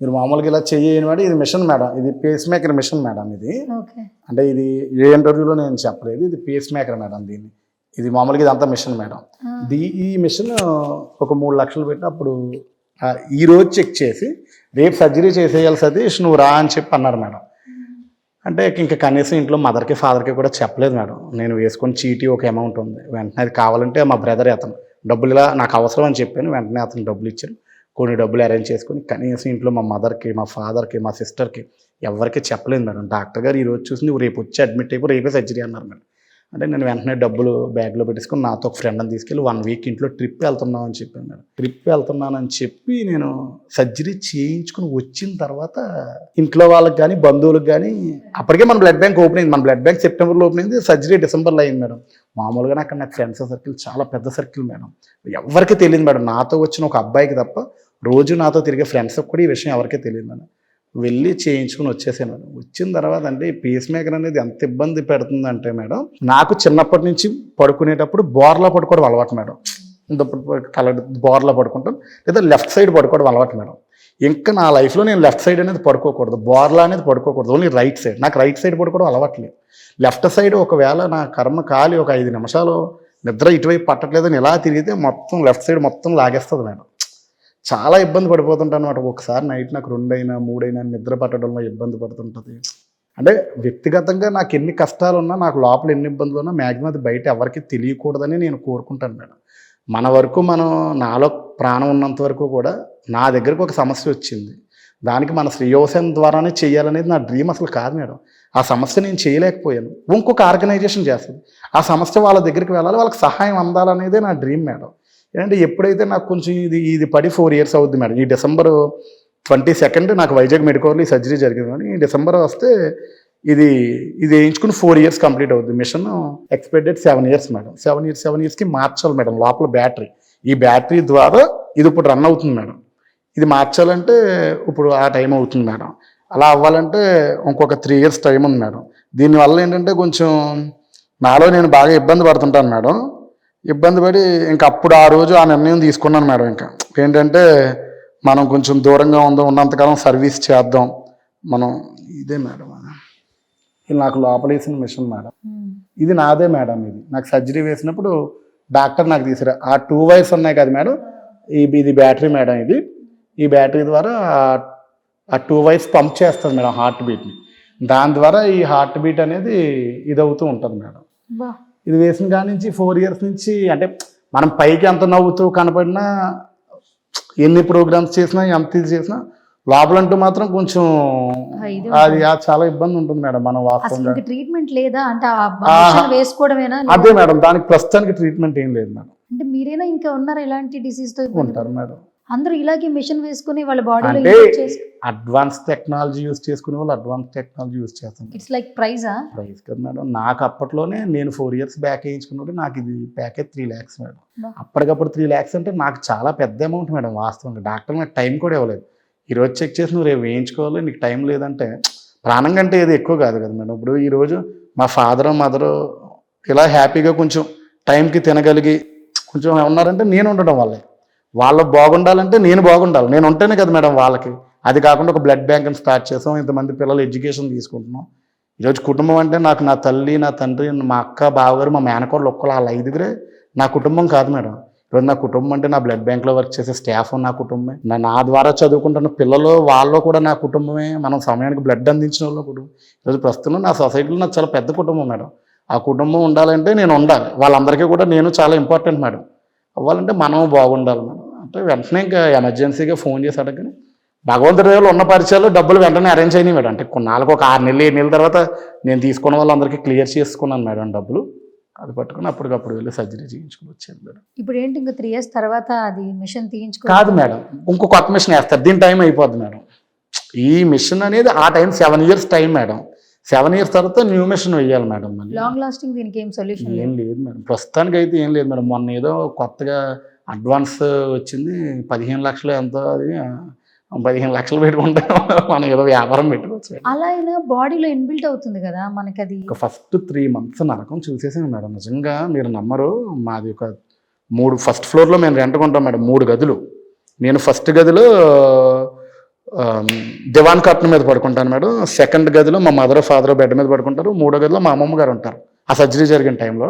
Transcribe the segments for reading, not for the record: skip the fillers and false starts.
మీరు మామూలుగా ఇలా చెయ్యని వాడు ఇది మిషన్ మేడం, ఇది పేస్ మేకర్ మిషన్ మేడం. ఇది ఓకే. అంటే ఇది ఏ ఇంటర్వ్యూలో నేను చెప్పలేదు, ఇది పేస్ మేకర్ మేడం. దీన్ని ఇది మామూలుగా ఇదంతా మిషన్ మేడం. ఈ మిషన్ ఒక 3 లక్షలు పెట్టి అప్పుడు ఈ రోజు చెక్ చేసి రేపు సర్జరీ చేసేయాలి సతీష్ నువ్వు రా అని చెప్పి అన్నారు మేడం. అంటే ఇంకా కనీసం ఇంట్లో మదర్కి ఫాదర్కి కూడా చెప్పలేదు మేడం. నేను వేసుకొని చీటీ ఒక అమౌంట్ ఉంది, వెంటనే అది కావాలంటే మా బ్రదర్ అతను డబ్బులు ఇలా నాకు అవసరం అని చెప్పాను, వెంటనే అతను డబ్బులు ఇచ్చారు. కొన్ని డబ్బులు అరేంజ్ చేసుకొని కనీసం ఇంట్లో మా మదర్కి మా ఫాదర్కి మా సిస్టర్కి ఎవరికి చెప్పలేదు మేడం. డాక్టర్ గారు ఈరోజు చూసి నువ్వు రేపు వచ్చి అడ్మిట్ అయిపో, రేపే సర్జరీ అన్నారు మేడం. అంటే నేను వెంటనే డబ్బులు బ్యాగ్లో పెట్టేసుకొని నాతో ఒక ఫ్రెండ్ని తీసుకెళ్ళి 1 వీక్ ఇంట్లో ట్రిప్ వెళ్తున్నాం అని చెప్పాను మేడం. ట్రిప్ వెళ్తున్నానని చెప్పి నేను సర్జరీ చేయించుకుని వచ్చిన తర్వాత ఇంట్లో వాళ్ళకి కానీ బంధువులకు కానీ అప్పటికే మన బ్లడ్ బ్యాంక్ ఓపెన్ అయింది. మన బ్లడ్ బ్యాంక్ సెప్టెంబర్లో ఓపెన్ అయింది, సర్జరీ డిసెంబర్లో అయింది మేడం. మామూలుగా అక్కడ నాకు ఫ్రెండ్స్ సర్కిల్ చాలా పెద్ద సర్కిల్ మేడం. ఎవరికి తెలియదు మేడం, నాతో వచ్చిన ఒక అబ్బాయికి తప్ప రోజు నాతో తిరిగే ఫ్రెండ్స్కి కూడా ఈ విషయం ఎవరికీ తెలియదు మేడం. వెళ్ళి చేయించుకుని వచ్చేసాను మేడం. వచ్చిన తర్వాత అంటే పేస్ మేకర్ అనేది ఎంత ఇబ్బంది పెడుతుందంటే మేడం, నాకు చిన్నప్పటి నుంచి పడుకునేటప్పుడు బోర్లా పడుకోవడం అలవాటు మేడం. బోర్లా పడుకుంటాం లేదా లెఫ్ట్ సైడ్ పడుకోవడం అలవాటు మేడం. ఇంకా నా లైఫ్లో నేను లెఫ్ట్ సైడ్ అనేది పడుకోకూడదు, బోర్లా అనేది పడుకోకూడదు, ఓన్లీ రైట్ సైడ్. నాకు రైట్ సైడ్ పడుకోవడం అలవాట్లేదు. లెఫ్ట్ సైడ్ ఒకవేళ నా కర్మ కాలి ఒక 5 నిమిషాలు నిద్ర ఇటువైపు పట్టట్లేదని ఇలా తిరిగితే మొత్తం లెఫ్ట్ సైడ్ మొత్తం లాగేస్తుంది మేడం. చాలా ఇబ్బంది పడిపోతుంటాను అనమాట. ఒకసారి నైట్ నాకు 2 అయినా 3 అయినా నిద్ర పట్టడంలో ఇబ్బంది పడుతుంటుంది. అంటే వ్యక్తిగతంగా నాకు ఎన్ని కష్టాలు ఉన్నా, నాకు లోపల ఎన్ని ఇబ్బందులు ఉన్నా మ్యాక్సిమం అది బయట ఎవరికి తెలియకూడదని నేను కోరుకుంటాను మేడం. మన వరకు మనం నాలో ప్రాణం ఉన్నంత వరకు కూడా నా దగ్గరకు ఒక సమస్య వచ్చింది, దానికి మన శ్రేయోసనం ద్వారానే చేయాలనేది నా డ్రీమ్ అసలు కాదు మేడం. ఆ సమస్య నేను చేయలేకపోయాను, ఇంకొక ఆర్గనైజేషన్ చేస్తుంది. ఆ సమస్య వాళ్ళ దగ్గరికి వెళ్ళాలి, వాళ్ళకి సహాయం అందాలనేదే నా డ్రీమ్ మేడం. ఏంటంటే ఎప్పుడైతే నాకు కొంచెం ఇది పడి 4 ఇయర్స్ అవుద్ది మేడం. ఈ December 22 నాకు వైజాగ్ మెడికవర్లో ఈ సర్జరీ జరిగింది మేడం. ఈ డిసెంబర్ వస్తే ఇది వేయించుకుని 4 ఇయర్స్ కంప్లీట్ అవుద్ది. Mission expected 7 years madam. 7 ఇయర్స్కి మార్చాలి మేడం లోపల బ్యాటరీ. ఈ బ్యాటరీ ద్వారా ఇది ఇప్పుడు రన్ అవుతుంది మేడం. ఇది మార్చాలంటే ఇప్పుడు ఆ టైం అవుతుంది మేడం. అలా అవ్వాలంటే ఇంకొక 3 ఇయర్స్ టైం ఉంది మేడం. దీనివల్ల ఏంటంటే కొంచెం నాలో నేను బాగా ఇబ్బంది పడుతుంటాను మేడం. ఇబ్బంది పడి ఇంకా అప్పుడు ఆ రోజు ఆ నిర్ణయం తీసుకున్నాను మేడం. ఇంకా ఏంటంటే మనం కొంచెం దూరంగా ఉన్నంతకాలం సర్వీస్ చేద్దాం మనం. ఇదే మేడం ఇది నాకు లోపల వేసిన మిషన్ మేడం. ఇది నాదే మేడం. ఇది నాకు సర్జరీ వేసినప్పుడు డాక్టర్ నాకు తీసారు. ఆ 2 వైర్స్ ఉన్నాయి కదా మేడం, ఇది బ్యాటరీ మేడం. ఈ బ్యాటరీ ద్వారా ఆ 2 వైర్స్ పంప్ చేస్తుంది మేడం హార్ట్ బీట్ని. దాని ద్వారా ఈ హార్ట్ బీట్ అనేది ఇది అవుతూ ఉంటుంది మేడం. ఇది వేసిన కాడి నుంచి 4 ఇయర్స్ నుంచి అంటే మనం పైకి ఎంత నవ్వుతూ కనపడినా, ఎన్ని ప్రోగ్రామ్స్ చేసినా, ఎంత ఇది చేసినా లోపలంటూ మాత్రం కొంచెం అది చాలా ఇబ్బంది ఉంటుంది మేడం. మనం వాస్తవంగా ట్రీట్మెంట్ లేదా అంటే వేసుకోవడమేనా? అదే మేడం, దానికి ప్రస్తుతానికి ట్రీట్మెంట్ ఏం లేదు మేడం. అంటే మీరేనా ఇంకా ఉన్నారా ఇలాంటి డిసీజ్ తో? ఉంటారు మేడం. అందరూ ఇలాగే మిషన్ వేసుకుని వాళ్ళ బాడీలో అంటే అడ్వాన్స్ టెక్నాలజీ యూజ్ చేసుకునే వాళ్ళు అడ్వాన్స్ టెక్నాలజీ యూజ్ చేస్తారు. ఇట్స్ లైక్ ప్రైజ్ కదా మేడం. నాకు అప్పట్లోనే నేను 4 ఇయర్స్ బ్యాక్ వేయించుకున్నప్పుడు నాకు ఇది ప్యాకేజ్ 3 lakhs మేడం. అప్పటికప్పుడు 3 lakhs అంటే నాకు చాలా పెద్ద అమౌంట్ మేడం. వాస్తవంగా డాక్టర్ నాకు టైం కూడా ఇవ్వలేదు. ఈరోజు చెక్ చేసి నువ్వు రేపు వేయించుకోవాలి, నీకు టైం లేదంటే ప్రాణం కంటే ఏది ఎక్కువ కాదు కదా మేడం. ఇప్పుడు ఈరోజు మా ఫాదరు మదరు ఇలా హ్యాపీగా కొంచెం టైంకి తినగలిగి కొంచెం ఉన్నారంటే నేను ఉండడం వల్లే. వాళ్ళు బాగుండాలంటే నేను బాగుండాలి, నేను ఉంటేనే కదా మేడం వాళ్ళకి. అది కాకుండా ఒక బ్లడ్ బ్యాంక్ని స్టార్ట్ చేసాం, ఇంతమంది పిల్లలు ఎడ్యుకేషన్ తీసుకుంటున్నాం. ఈరోజు కుటుంబం అంటే నాకు నా తల్లి, నా తండ్రి, మా అక్క, బావగారు, మా మేనకోళ్ళు ఒక్కళ్ళు వాళ్ళ 5గురే నా కుటుంబం కాదు మేడం. ఈరోజు నా కుటుంబం అంటే నా బ్లడ్ బ్యాంక్లో వర్క్ చేసే స్టాఫ్ నా కుటుంబమే, నా ద్వారా చదువుకుంటున్న పిల్లలు వాళ్ళు కూడా నా కుటుంబమే, మనం సమయానికి బ్లడ్ అందించిన వాళ్ళు కుటుంబం. ఈరోజు ప్రస్తుతం నా సొసైటీలో నాకు చాలా పెద్ద కుటుంబం మేడం. ఆ కుటుంబం ఉండాలంటే నేను ఉండాలి, వాళ్ళందరికీ కూడా నేను చాలా ఇంపార్టెంట్ మేడం. అవ్వాలంటే మనం బాగుండాలి మేడం. అంటే వెంటనే ఇంకా ఎమర్జెన్సీగా ఫోన్ చేసి అడగని భగవంతుడి దగ్గర ఉన్న పరిచయాలు డబ్బులు వెంటనే అరేంజ్ అయినాయి మేడం. అంటే కొన్నాళ్ళకి ఒక 6 నెలలు 7 నెలల తర్వాత నేను తీసుకున్న వాళ్ళందరికీ క్లియర్ చేసుకున్నాను మేడం డబ్బులు. అది పట్టుకుని అప్పటికప్పుడు వెళ్ళి సర్జరీ చేయించుకుని వచ్చాను మేడం. ఇప్పుడు ఏంటి ఇంకా 3 ఇయర్స్ తర్వాత అది మిషన్ తీయించుకో? కాదు మేడం, ఇంకో కొత్త మిషన్ వేస్తారు. దీని టైం అయిపోద్ది మేడం. ఈ మిషన్ అనేది ఆ time 7 years time madam. 7 years తర్వాత న్యూ మిషన్ వేయాలి మేడం. మళ్ళీ లాంగ్ లాస్టింగ్ దీనికి ఏం సొల్యూషన్ ఏం లేదు మేడం. ప్రస్తుతానికి అయితే ఏం లేదు మేడం. మొన్న ఏదో కొత్తగా అడ్వాన్స్ వచ్చింది 15 లక్షలు ఎంతో, అది 15 లక్షలు పెట్టుకుంటే మనం ఏదో వ్యాపారం పెట్టుకోవచ్చు. అలా అయినా బాడీలో ఇన్బిల్ట్ అవుతుంది కదా మనకి. అది ఫస్ట్ 3 months నరకం చూసేసాను మేడం. నిజంగా మీరు నమ్మరు, మాది ఒక 3 ఫస్ట్ ఫ్లోర్లో మేము రెంట్ కొంటాం మేడం. 3 గదులు. నేను ఫస్ట్ గదిలో దివాన్ కాటన్ మీద పడుకుంటాను మేడం. సెకండ్ గదిలో మా మదర్ ఫాదర్ బెడ్ మీద పడుకుంటారు. మూడో గదిలో మా అమ్మమ్మ గారు ఉంటారు. ఆ సర్జరీ జరిగిన టైంలో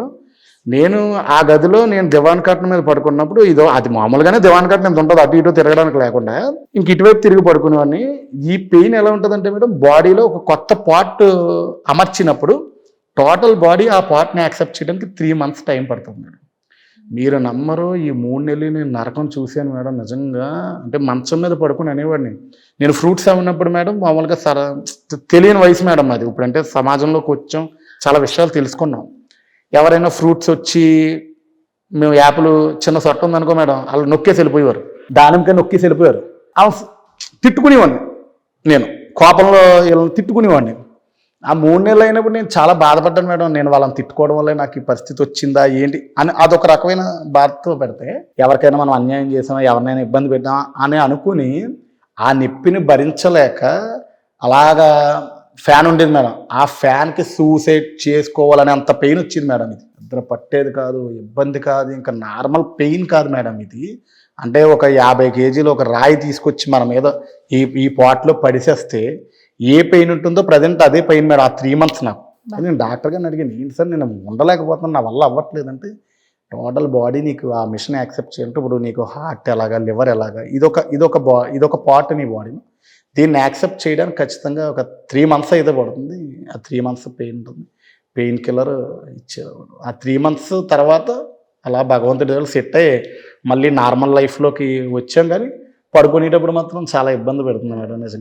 నేను ఆ గదిలో నేను దివాన్ కాటన్ మీద పడుకున్నప్పుడు అది మామూలుగానే దివాన్ కాటన్ ఎంత ఉంటుంది, అటు ఇటు తిరగడానికి లేకుండా ఇంక ఇటువైపు తిరిగి పడుకునేవాడిని. ఈ పెయిన్ ఎలా ఉంటుందంటే మేడం, బాడీలో ఒక కొత్త పార్ట్ అమర్చినప్పుడు టోటల్ బాడీ ఆ పార్ట్ని యాక్సెప్ట్ చేయడానికి 3 months టైం పడుతుంది మేడం. మీరు నమ్మరు, ఈ 3 నెలలు నేను నరకం చూశాను మేడం నిజంగా. అంటే మంచం మీద పడుకుని అనేవాడిని. నేను ఫ్రూట్స్ అమ్మినప్పుడు మేడం మామూలుగా తెలియని వయసు మేడం అది. ఇప్పుడంటే సమాజంలోకి వచ్చాం, చాలా విషయాలు తెలుసుకున్నాం. ఎవరైనా ఫ్రూట్స్ వచ్చి మేము యాపిల్ చిన్న సొట్ట ఉందనుకో మేడం, వాళ్ళు నొక్కేసి వెళ్ళిపోయేవారు, దానిమ్మకాయ నొక్కేసి వెళ్ళిపోయారు. తిట్టుకునేవాడిని, నేను కోపంలో వీళ్ళని తిట్టుకునేవాడిని. ఆ 3 నెలలు అయినప్పుడు నేను చాలా బాధపడ్డాను మేడం. నేను వాళ్ళని తిట్టుకోవడం వల్ల నాకు ఈ పరిస్థితి వచ్చిందా ఏంటి అని అదొక రకమైన బాధతో పెడితే, ఎవరికైనా మనం అన్యాయం చేసామా, ఎవరినైనా ఇబ్బంది పెట్టామా అని అనుకుని ఆ నొప్పిని భరించలేక అలాగా ఫ్యాన్ ఉండేది మేడం. ఆ ఫ్యాన్కి సూసైడ్ చేసుకోవాలని అంత పెయిన్ వచ్చింది మేడం. ఇది నిద్ర పట్టేది కాదు, ఇబ్బంది కాదు, ఇంకా నార్మల్ పెయిన్ కాదు మేడం ఇది. అంటే ఒక 50 kgs ఒక రాయి తీసుకొచ్చి మన మీద ఈ పాట్లో పడిసేస్తే ఏ పెయిన్ ఉంటుందో ప్రజెంట్ అదే పెయిన్ మేడం. ఆ 3 months నాకు. నేను డాక్టర్ గారిని అడిగాను, ఏంటి సార్ నేను ఉండలేకపోతున్నాను, నా వల్ల అవ్వట్లేదంటే, టోటల్ బాడీ నీకు ఆ మిషన్ యాక్సెప్ట్ చేయాలంటే ఇప్పుడు నీకు హార్ట్ ఎలాగా, లివర్ ఎలాగా, ఇదొక పార్ట్ నీ బాడీలో, దీన్ని యాక్సెప్ట్ చేయడానికి ఖచ్చితంగా ఒక 3 months అయితే పడుతుంది. ఆ 3 months పెయిన్ ఉంటుంది. పెయిన్ కిల్లర్ ఇచ్చారు. ఆ 3 months తర్వాత అలా భగవంతుడి దగ్గర సెట్ అయ్యి మళ్ళీ నార్మల్ లైఫ్లోకి వచ్చాం. కానీ పడుకునేటప్పుడు మాత్రం చాలా ఇబ్బంది పెడుతుంది మేడం నిజంగా.